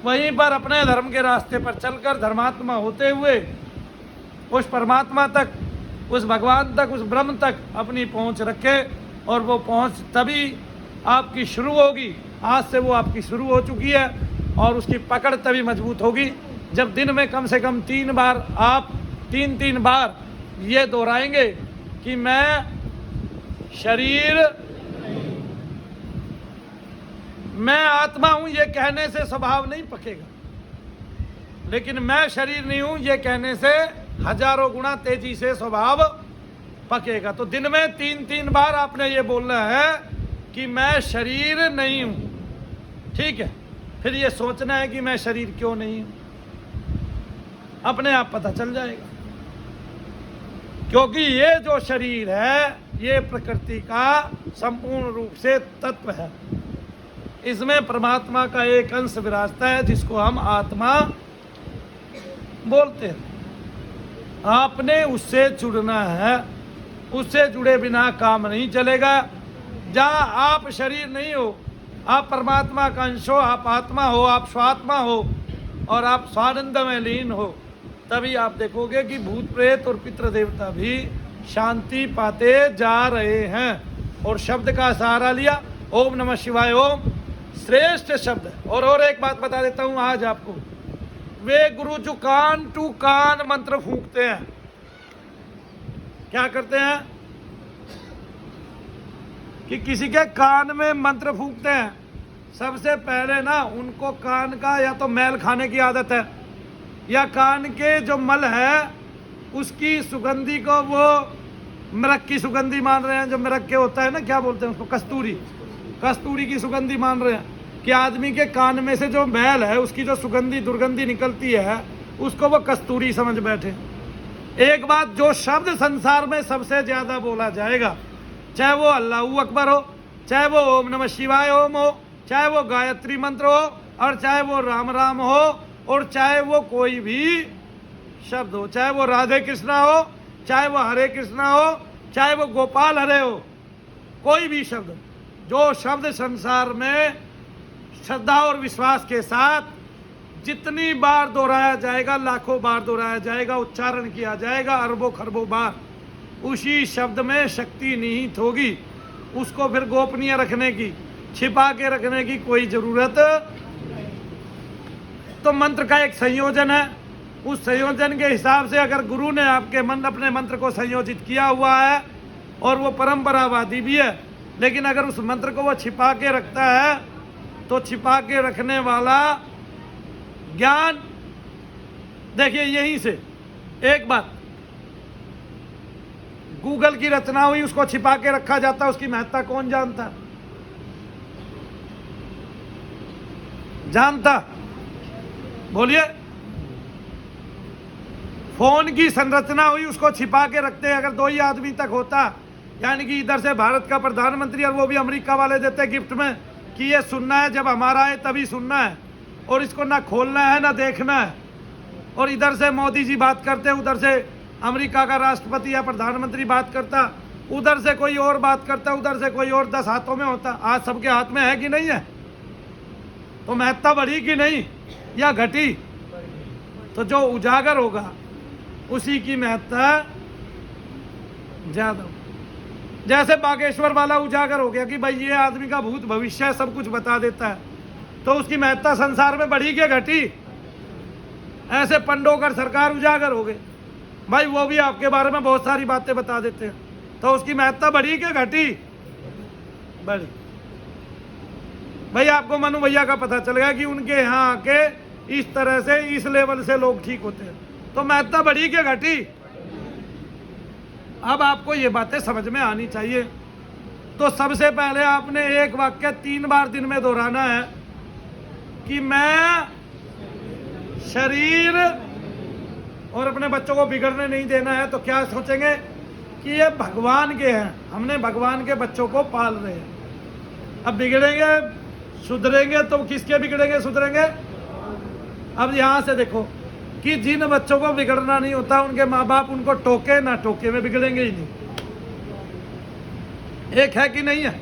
[SPEAKER 1] वहीं पर अपने धर्म के रास्ते पर चलकर धर्मात्मा होते हुए उस परमात्मा तक, उस भगवान तक, उस ब्रह्म तक अपनी पहुंच रखे। और वो पहुंच तभी आपकी शुरू होगी, आज से वो आपकी शुरू हो चुकी है, और उसकी पकड़ तभी मजबूत होगी जब दिन में कम से कम 3 बार आप 3 बार ये दोहराएंगे कि मैं शरीर, मैं आत्मा हूं, ये कहने से स्वभाव नहीं पकेगा, लेकिन मैं शरीर नहीं हूं ये कहने से हजारों गुना तेजी से स्वभाव पकेगा। तो दिन में 3 बार आपने ये बोलना है कि मैं शरीर नहीं हूं, ठीक है। फिर ये सोचना है कि मैं शरीर क्यों नहीं हूं, अपने आप पता चल जाएगा। क्योंकि ये जो शरीर है ये प्रकृति का संपूर्ण रूप से तत्व है, इसमें परमात्मा का एक अंश विराजता है जिसको हम आत्मा बोलते हैं। आपने उससे जुड़ना है, उससे जुड़े बिना काम नहीं चलेगा। जहाँ आप शरीर नहीं हो, आप परमात्मा का अंश हो, आप आत्मा हो, आप स्वात्मा हो और आप स्वानंद में लीन हो, तभी आप देखोगे कि भूत प्रेत और पितृ देवता भी शांति पाते जा रहे हैं। और शब्द का सहारा लिया, ओम नमः शिवाय, ओम श्रेष्ठ शब्द है। और एक बात बता देता हूं आज आपको, वे गुरु जो कान टू कान मंत्र फूंकते हैं, क्या करते हैं कि किसी के कान में मंत्र फूंकते हैं, सबसे पहले ना उनको कान का या तो मैल खाने की आदत है, या कान के जो मल है उसकी सुगंधी को वो मिरक की सुगंधी मान रहे हैं। जो मिरक के होता है ना, क्या बोलते हैं उसको, कस्तूरी, कस्तूरी की सुगंधी मान रहे हैं कि आदमी के कान में से जो मैल है उसकी जो सुगंधी दुर्गंधी निकलती है उसको वो कस्तूरी समझ बैठे। एक बात, जो शब्द संसार में सबसे ज्यादा बोला जाएगा, चाहे वो अल्लाहू अकबर हो, चाहे वो ओम नमः शिवाय ओम हो, चाहे वो गायत्री मंत्र हो, और चाहे वो राम राम हो, और चाहे वो कोई भी शब्द हो, चाहे वो राधे कृष्णा हो, चाहे वो हरे कृष्णा हो, चाहे वो गोपाल हरे हो, कोई भी शब्द, जो शब्द संसार में श्रद्धा और विश्वास के साथ जितनी बार दोहराया जाएगा, लाखों बार दोहराया जाएगा, उच्चारण किया जाएगा, अरबों खरबों बार, उसी शब्द में शक्ति निहित होगी। उसको फिर गोपनीय रखने की, छिपा के रखने की कोई जरूरत। तो मंत्र का एक संयोजन है, उस संयोजन के हिसाब से अगर गुरु ने आपके अपने मंत्र को संयोजित किया हुआ है और वो परंपरावादी भी है, लेकिन अगर उस मंत्र को वो छिपा के रखता है तो छिपा के रखने वाला ज्ञान, देखिए यहीं से एक बात, गूगल की रचना हुई, उसको छिपा के रखा जाता, उसकी महत्ता कौन जानता? जानता? बोलिए। फोन की संरचना हुई, उसको छिपा के रखते हैं, अगर 2 ही आदमी तक होता, यानी कि इधर से भारत का प्रधानमंत्री और वो भी अमेरिका वाले देते गिफ्ट में कि ये सुनना है, जब हमारा है तभी सुनना है, और इसको ना खोलना है ना देखना है, और इधर से मोदी जी बात करते, उधर से अमेरिका का राष्ट्रपति या प्रधानमंत्री बात करता, उधर से कोई और बात करता, उधर से कोई और, 10 हाथों में होता। आज सबके हाथ में है कि नहीं है? तो महत्ता बढ़ी कि नहीं या घटी? तो जो उजागर होगा उसी की महत्ता ज्यादा। जैसे बागेश्वर वाला उजागर हो गया कि भाई ये आदमी का भूत भविष्य सब कुछ बता देता है, तो उसकी महत्ता संसार में बढ़ी कि घटी? ऐसे पंडोकर सरकार उजागर हो गए, भाई वो भी आपके बारे में बहुत सारी बातें बता देते हैं, तो उसकी महत्ता बढ़ी कि घटी? बढ़ी। भाई आपको मनु भैया का पता चल गया कि उनके यहाँ आके इस तरह से, इस लेवल से लोग ठीक होते हैं, तो महत्ता बढ़ी कि घटी? अब आपको ये बातें समझ में आनी चाहिए। तो सबसे पहले आपने एक वाक्य 3 बार दिन में दोहराना है कि मैं शरीर, और अपने बच्चों को बिगड़ने नहीं देना है। तो क्या सोचेंगे कि ये भगवान के हैं, हमने भगवान के बच्चों को पाल रहे हैं, अब बिगड़ेंगे सुधरेंगे तो किसके बिगड़ेंगे सुधरेंगे? अब यहाँ से देखो, कि जिन बच्चों को बिगड़ना नहीं होता उनके माँ बाप उनको टोके ना टोके में बिगड़ेंगे ही नहीं। एक है कि नहीं है?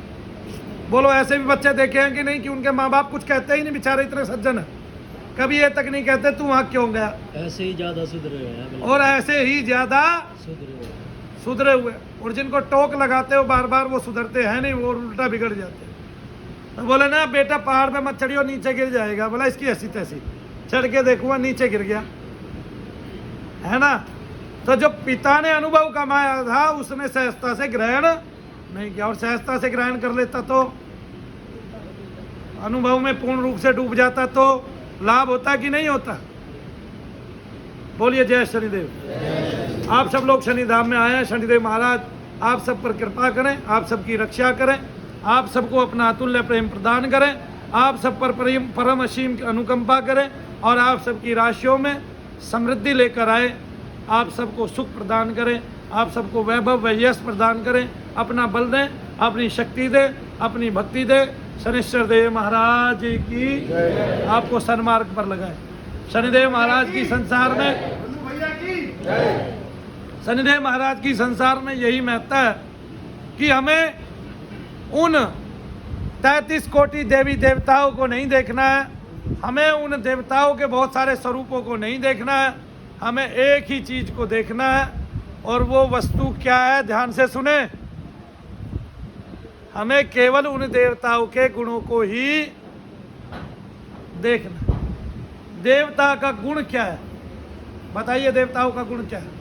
[SPEAKER 1] बोलो, ऐसे भी बच्चे देखे हैं कि नहीं कि उनके माँ बाप कुछ कहते ही नहीं, बेचारे इतने सज्जन है, कभी ये तक नहीं कहते तू वहां क्यों गया।
[SPEAKER 2] ऐसे ही ज्यादा सुधरे हुए हैं,
[SPEAKER 1] और ऐसे ही ज्यादा सुधरे हुए, और जिनको टोक लगाते हो बार बार वो सुधरते हैं नहीं, वो उल्टा बिगड़ जाते हैं। तो बोले ना बेटा पहाड़ पे मत चढ़ियो, नीचे गिर जाएगा। बोला इसकी ऐसी तैसी, चढ़ के देखूंगा नीचे गिर गया, है ना। तो जो पिता ने अनुभव कमाया था उसने सहजता से ग्रहण नहीं किया, और सहजता से ग्रहण कर लेता तो अनुभव में पूर्ण रूप से डूब जाता तो लाभ होता कि नहीं होता। बोलिए जय शनिदेव। आप सब लोग शनिधाम में आए हैं। शनिदेव महाराज आप सब पर कृपा करें, आप सबकी रक्षा करें, आप सबको अपना अतुल्य प्रेम प्रदान करें, आप सब पर परम असीम अनुकंपा करें, और आप सबकी राशियों में समृद्धि लेकर आए, आप सबको सुख प्रदान करें, आप सबको वैभव व यश प्रदान करें, अपना बल दें, अपनी शक्ति दे, अपनी भक्ति दे। शनिश्चर देव महाराज की आपको सन्मार्ग पर लगाए। शनिदेव महाराज की संसार में शनिदेव महाराज की संसार में यही महत्ता है कि हमें उन 33 कोटि देवी देवताओं को नहीं देखना है, हमें उन देवताओं के बहुत सारे स्वरूपों को नहीं देखना है, हमें एक ही चीज को देखना है, और वो वस्तु क्या है? ध्यान से सुने। हमें केवल उन देवताओं के गुणों को ही देखना। देवता का गुण क्या है? बताइए, देवताओं का गुण क्या है?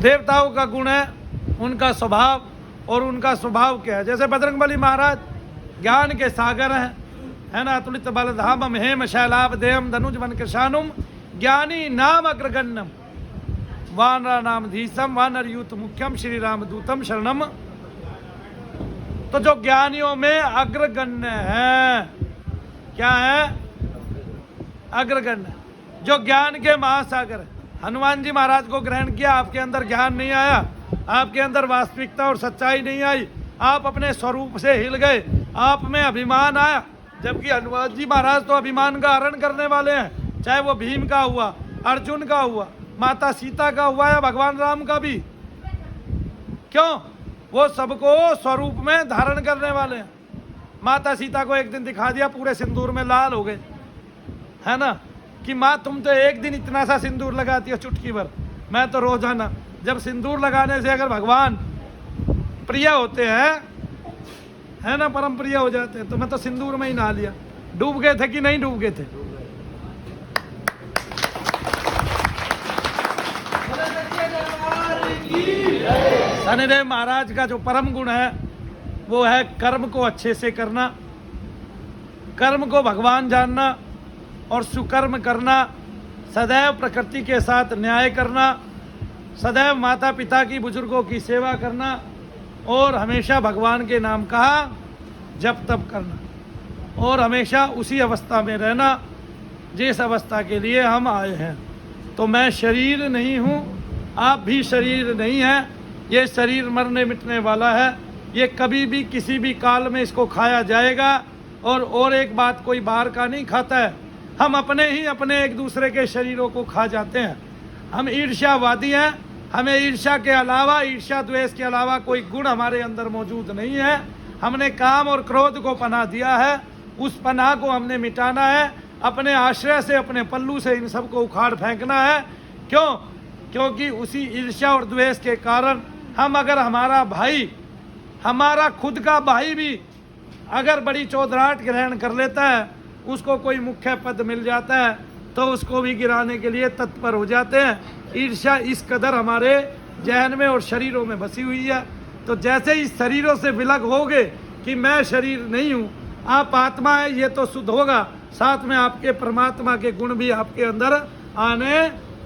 [SPEAKER 1] देवताओं का गुण है उनका स्वभाव, और उनका स्वभाव क्या है? जैसे बजरंगबली महाराज ज्ञान के सागर हैं, है ना। अतुलित बलधामम हेम शैलाभ देहम धनुज वन कृशानुम ज्ञानी नाम अग्रगण्यम वानरा नाम धीसम वानर यूथ मुख्यम श्री राम दूतम शरणम। तो जो ज्ञानियों में अग्रगण्य है, क्या है? अग्रगण्य, जो ज्ञान के महासागर है। हनुमान जी महाराज को ग्रहण किया, आपके अंदर ज्ञान नहीं आया, आपके अंदर वास्तविकता और सच्चाई नहीं आई, आप अपने स्वरूप से हिल गए, आप में अभिमान आया। जबकि हनुमान जी महाराज तो अभिमान का हरण करने वाले हैं, चाहे वो भीम का हुआ, अर्जुन का हुआ, माता सीता का हुआ, या भगवान राम का भी। क्यों? वो सबको स्वरूप में धारण करने वाले हैं। माता सीता को एक दिन दिखा दिया, पूरे सिंदूर में लाल हो गए, है ना। कि माँ तुम तो एक दिन इतना सा सिंदूर लगाती हो, चुटकी भर, मैं तो रोजाना। जब सिंदूर लगाने से अगर भगवान प्रिय होते हैं, है ना, परम प्रिय हो जाते हैं, तो मैं तो सिंदूर में ही नहा लिया। डूब गए थे कि नहीं डूब गए थे? शनिदेव महाराज का जो परम गुण है वो है कर्म को अच्छे से करना, कर्म को भगवान जानना और सुकर्म करना, सदैव प्रकृति के साथ न्याय करना, सदैव माता पिता की बुजुर्गों की सेवा करना, और हमेशा भगवान के नाम का जप तप करना, और हमेशा उसी अवस्था में रहना जिस अवस्था के लिए हम आए हैं। तो मैं शरीर नहीं हूँ, आप भी शरीर नहीं हैं। ये शरीर मरने मिटने वाला है, ये कभी भी किसी भी काल में इसको खाया जाएगा। और एक बात, कोई बाहर का नहीं खाता है, हम अपने ही अपने एक दूसरे के शरीरों को खा जाते हैं। हम ईर्ष्यावादी हैं, हमें ईर्ष्या के अलावा, ईर्ष्या द्वेष के अलावा कोई गुण हमारे अंदर मौजूद नहीं है। हमने काम और क्रोध को पनाह दिया है, उस पनाह को हमने मिटाना है, अपने आश्रय से, अपने पल्लू से इन सबको उखाड़ फेंकना है। क्यों? क्योंकि उसी ईर्ष्या और द्वेष के कारण हम, अगर हमारा भाई, हमारा खुद का भाई भी अगर बड़ी चौधराहट ग्रहण कर लेता है, उसको कोई मुख्य पद मिल जाता है, तो उसको भी गिराने के लिए तत्पर हो जाते हैं। ईर्ष्या इस कदर हमारे जहन में और शरीरों में बसी हुई है। तो जैसे ही शरीरों से विलग होगे कि मैं शरीर नहीं हूँ, आप आत्मा है, ये तो शुद्ध होगा, साथ में आपके परमात्मा के गुण भी आपके अंदर आने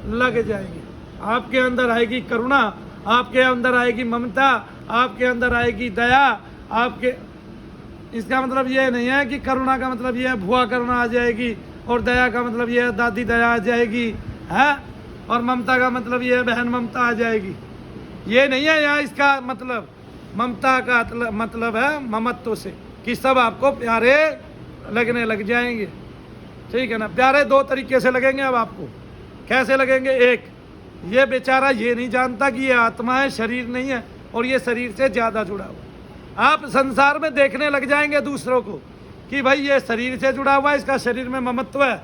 [SPEAKER 1] लग जाएंगे। आपके अंदर आएगी करुणा, आपके अंदर आएगी ममता, आपके अंदर आएगी दया। आपके, इसका मतलब ये नहीं है कि करुणा का मतलब ये है भुआ करुणा आ जाएगी, और दया का मतलब ये है दादी दया आ जाएगी, है, और ममता का मतलब ये है बहन ममता आ जाएगी। ये नहीं है यहाँ इसका मतलब। ममता का मतलब है ममत्व से, कि सब आपको प्यारे लगने लग जाएंगे। ठीक है ना प्यारे, दो तरीके से लगेंगे अब आपको। कैसे लगेंगे? एक, ये बेचारा ये नहीं जानता कि ये आत्मा है, शरीर नहीं है, और ये शरीर से ज़्यादा जुड़ा हुआ। आप संसार में देखने लग जाएंगे दूसरों को कि भाई ये शरीर से जुड़ा हुआ है, इसका शरीर में ममत्व है।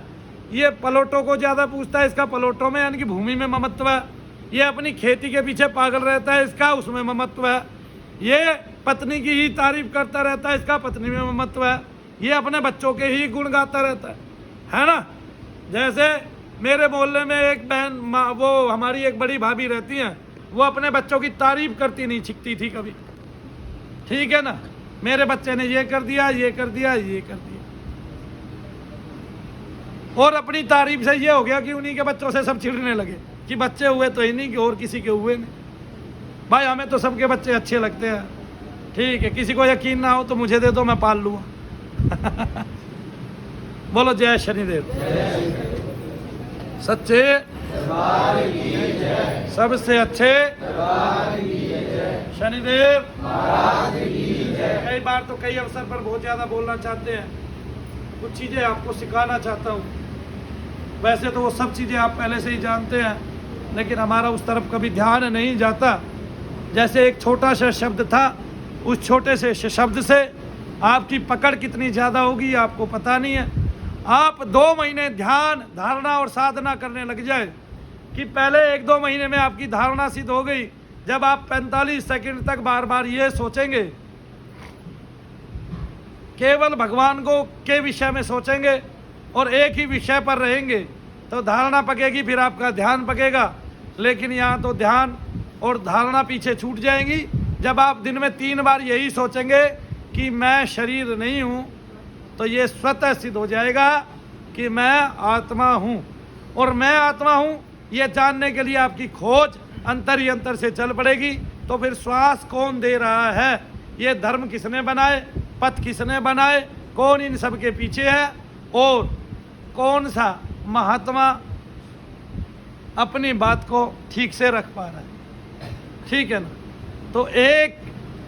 [SPEAKER 1] ये पलोटों को ज़्यादा पूछता है, इसका पलोटों में यानी कि भूमि में ममत्व है। ये अपनी खेती के पीछे पागल रहता है, इसका उसमें ममत्व है। ये पत्नी की ही तारीफ करता रहता है, इसका पत्नी में ममत्व है। ये अपने बच्चों के ही गुण गाता रहता है ना। जैसे मेरे मोहल्ले में एक बहन, वो हमारी एक बड़ी भाभी रहती हैं, वो अपने बच्चों की तारीफ करती नहीं छिकती थी कभी। ठीक है ना, मेरे बच्चे ने ये कर दिया, ये कर दिया, ये कर दिया, और अपनी तारीफ से ये हो गया कि उन्हीं के बच्चों से सब चिढ़ने लगे कि बच्चे हुए तो इन्हीं के और किसी के हुए नहीं। भाई हमें तो सबके बच्चे अच्छे लगते हैं। ठीक है, किसी को यकीन ना हो तो मुझे दे दो, मैं पाल लूँगा। बोलो जय शनिदेव। सच्चे सबसे अच्छे शनिदेव। कई बार तो कई अवसर पर बहुत ज़्यादा बोलना चाहते हैं, कुछ चीज़ें आपको सिखाना चाहता हूँ। वैसे तो वो सब चीज़ें आप पहले से ही जानते हैं, लेकिन हमारा उस तरफ कभी ध्यान नहीं जाता। जैसे एक छोटा सा शब्द था, उस छोटे से शब्द से आपकी पकड़ कितनी ज़्यादा होगी आपको पता नहीं है। आप 2 महीने ध्यान, धारणा और साधना करने लग जाए कि पहले 1-2 महीने में आपकी धारणा सिद्ध हो गई। जब आप 45 सेकंड तक बार बार ये सोचेंगे, केवल भगवान को के विषय में सोचेंगे और एक ही विषय पर रहेंगे, तो धारणा पकेगी, फिर आपका ध्यान पकेगा। लेकिन यहाँ तो ध्यान और धारणा पीछे छूट जाएंगी। जब आप दिन में 3 बार यही सोचेंगे कि मैं शरीर नहीं हूँ, तो ये स्वतः सिद्ध हो जाएगा कि मैं आत्मा हूँ। और मैं आत्मा हूँ ये जानने के लिए आपकी खोज अंतर ही अंतर से चल पड़ेगी। तो फिर श्वास कौन दे रहा है, ये धर्म किसने बनाए, पथ किसने बनाए, कौन इन सब के पीछे है, और कौन सा महात्मा अपनी बात को ठीक से रख पा रहा है। ठीक है ना। तो एक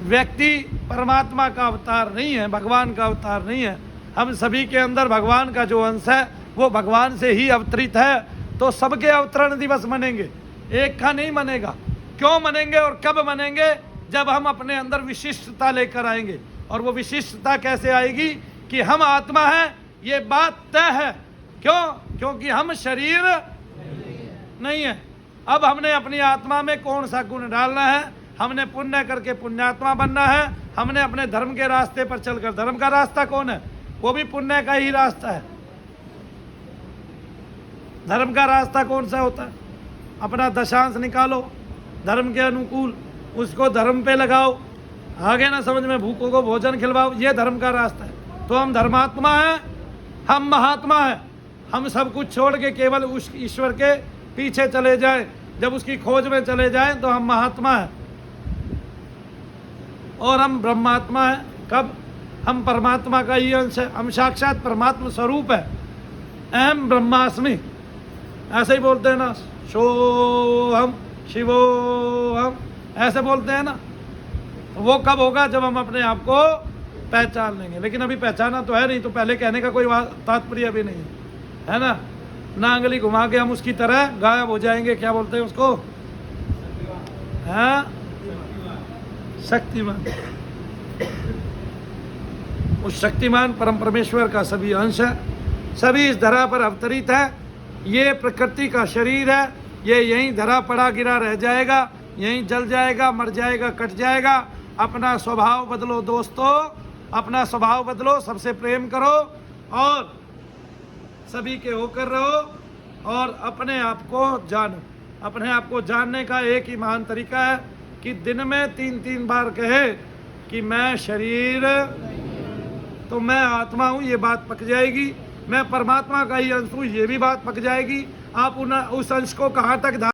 [SPEAKER 1] व्यक्ति परमात्मा का अवतार नहीं है, भगवान का अवतार नहीं है। हम सभी के अंदर भगवान का जो अंश है वो भगवान से ही अवतरित है। तो सबके अवतरण दिवस मनेंगे, एक का नहीं मनेगा। क्यों मनेंगे और कब मनेंगे? जब हम अपने अंदर विशिष्टता लेकर आएंगे। और वो विशिष्टता कैसे आएगी कि हम आत्मा है, ये बात तय है। क्यों? क्योंकि हम शरीर नहीं है। अब हमने अपनी आत्मा में कौन सा गुण डालना है? हमने पुण्य करके पुण्यात्मा बनना है। हमने अपने धर्म के रास्ते पर चलकर, धर्म का रास्ता कौन है? वो भी पुण्य का ही रास्ता है। धर्म का रास्ता कौन सा होता है? अपना दशांश निकालो धर्म के अनुकूल, उसको धर्म पे लगाओ, आगे ना समझ में भूखों को भोजन खिलवाओ, ये धर्म का रास्ता है। तो हम धर्मात्मा हैं, हम महात्मा हैं। हम सब कुछ छोड़ के केवल उस ईश्वर के पीछे चले जाएं, जब उसकी खोज में चले जाएं तो हम महात्मा हैं। और हम ब्रह्मात्मा हैं। कब? हम परमात्मा का ही अंश है, हम साक्षात परमात्मा स्वरूप है। अहम ब्रह्मास्मि, ऐसे ही बोलते हैं ना, सोहम शिवोहम, ऐसे बोलते हैं ना। वो कब होगा? जब हम अपने आप को पहचान लेंगे। लेकिन अभी पहचाना तो है नहीं, तो पहले कहने का कोई तात्पर्य भी नहीं है ना। नांगली घुमा के हम उसकी तरह गायब हो जाएंगे। क्या बोलते हैं उसको? हाँ, शक्तिमान। उस शक्तिमान परम परमेश्वर का सभी अंश है, सभी इस धरा पर अवतरित है। ये प्रकृति का शरीर है, ये यहीं धरा पड़ा गिरा रह जाएगा, यहीं जल जाएगा, मर जाएगा, कट जाएगा। अपना स्वभाव बदलो दोस्तों, अपना स्वभाव बदलो, सबसे प्रेम करो और सभी के होकर रहो और अपने आप को जानो। अपने आप को जानने का एक ही महान तरीका है कि दिन में 3-3 बार कहे कि मैं शरीर, तो मैं आत्मा हूँ, ये बात पक जाएगी। मैं परमात्मा का ही अंश हूँ, ये भी बात पक जाएगी। आप उस अंश को कहाँ तक